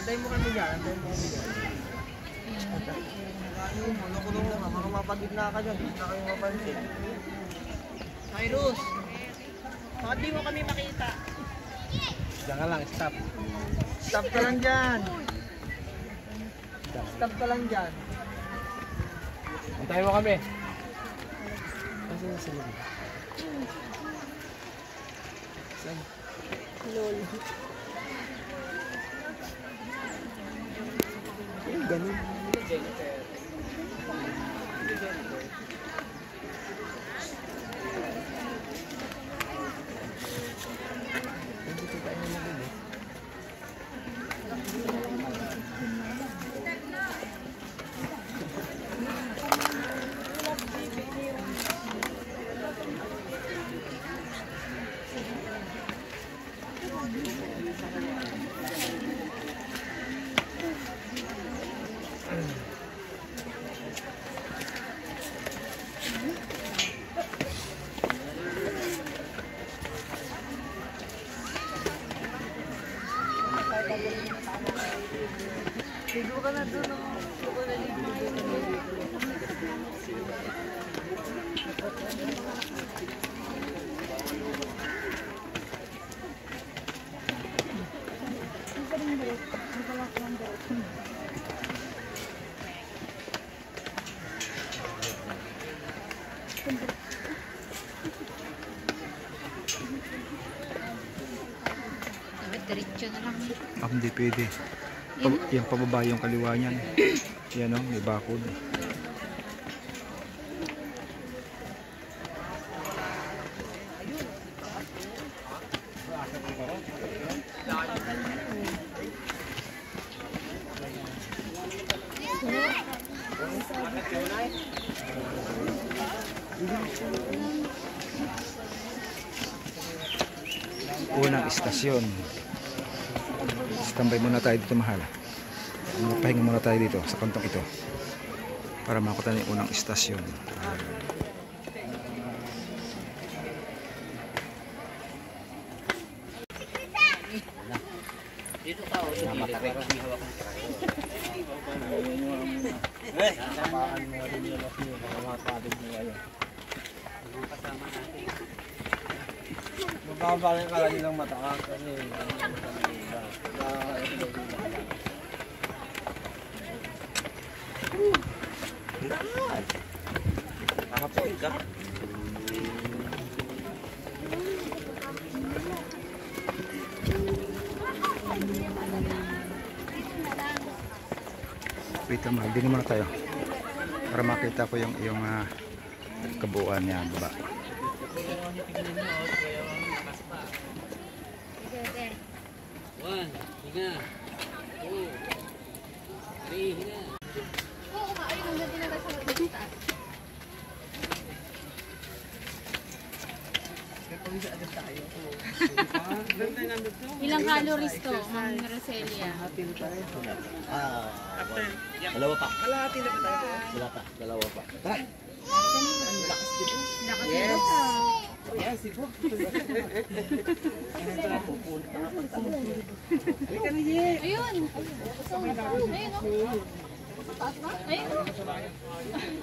Antayin mo kami dyan, antayin mo kami dyan. Kulong-kulong mo, baka mapagitna ka dyan, hindi na kayo mapansin. Cyrus! Bakit di mo kami makita? Diyan ka lang, stop. Stop ka lang dyan. Stop ka lang dyan. Antayin mo kami. Kasi nasa loob. Saan? Lol. Ayun, ganun. Ligo ka na doon, ligo ka na ligo. Diretso na lang. Hindi pwede. Yung pababa yung kaliwa niyan. Yan o, may bakod. Unang istasyon. Standby muna tayo dito, mahal. Pahinga muna tayo dito sa kantong ito para makuha yung unang istasyon. Dito tao, matarik. Samaan mo rin yung oras nyo, baka matapig nyo kayo. Kasama natin. Magkakabalan ka lang nilang mataas kasi nakapoy ka. Wait lang, mahal. Dini muna tayo para makita ko yung kabuuan niya baba. One, hinga. Two, three, hinga. Oo, ayun ang natin na sa taas. Ilang calories to, Ma'am Roselia? Dalawa pa. Kalahati na pa tayo. Wala pa, dalawa pa. Tara. Yes. Yes, ipo. Ayun! Ayun o! Ayun o!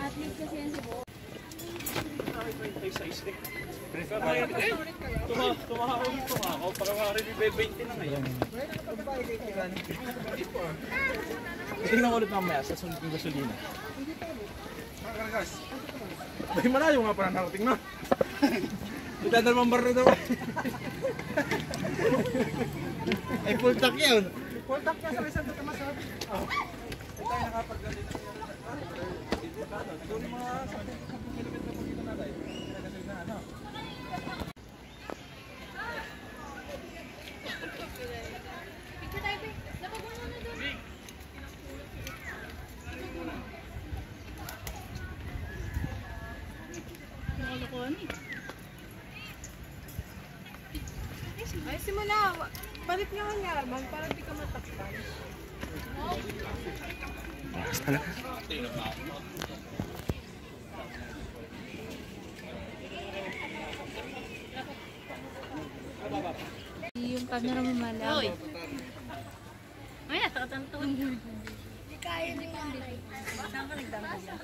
At least kasi yan si Bo. Tumahawin para maaaring may 20 na ngayon. Tingnan ko ulit mamaya sa sunod ng gasolina. Kargas. Ay, malayo nga pala narating na. Itadalawang barro daw. Ay, full tank yun. Full tank niya sa isang tatamasad. Ito tayo nakapagdalit. Doon mga 10 kilometro po dito natin. Gasolina, ano? Picture tayo, Pe. Napagunan na doon. Nakalokohan eh. Ay, simula. Palit nga nga, Arman, para di ka matakpan. Bakas pala. Yung camera mo malabo. Ay, natatanto. Hindi kaya ni nanay. Saan ka nagdamay yan?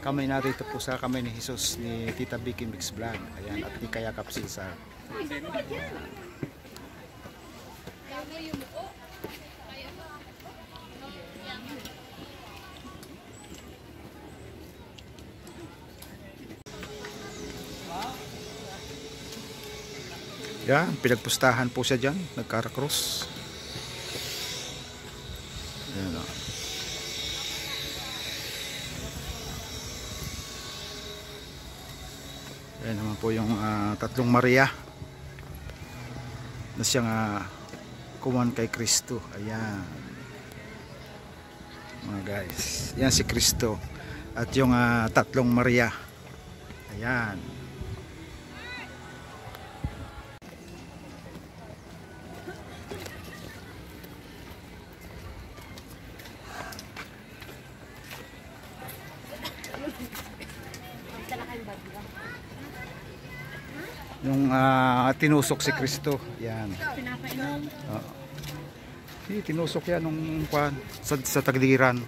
Kamay narito po sa kamay ni Jesus ni Tita Vicky Mix Vlog. Ayan, at ni Kayakap Cesar. Yan, pinagpustahan po siya dyan. Nagkara-cross. Ayan o. Ayan naman po yung tatlong Maria na siyang kuwan kay Kristo. Ayan. Mga guys. Yan si Kristo. At yung tatlong Maria. Ayan. Yung tinusok si Kristo. Yan. Pinapainom. Oo. Tinusok yan nung sa tagiliran.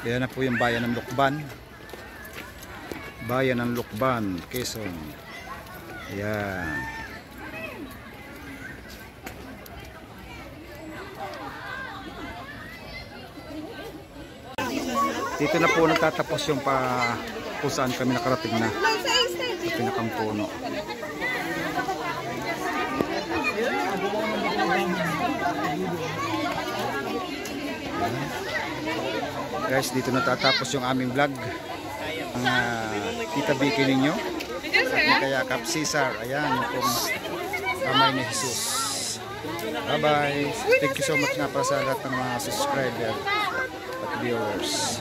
Yan na po yung bayan ng Lukban. Bayan ng Lukban, Quezon. Ayan. Dito na po nagtatapos yung kung saan kami nakarating na sa pinakang puno. Guys, dito natatapos yung aming vlog. Ang Tita Vicky ninyo at ni Kayakap Cesar. Ayan, yung pong kamay ni Jesus. Bye bye. Thank you so much nga para sa lahat ng mga subscriber at viewers.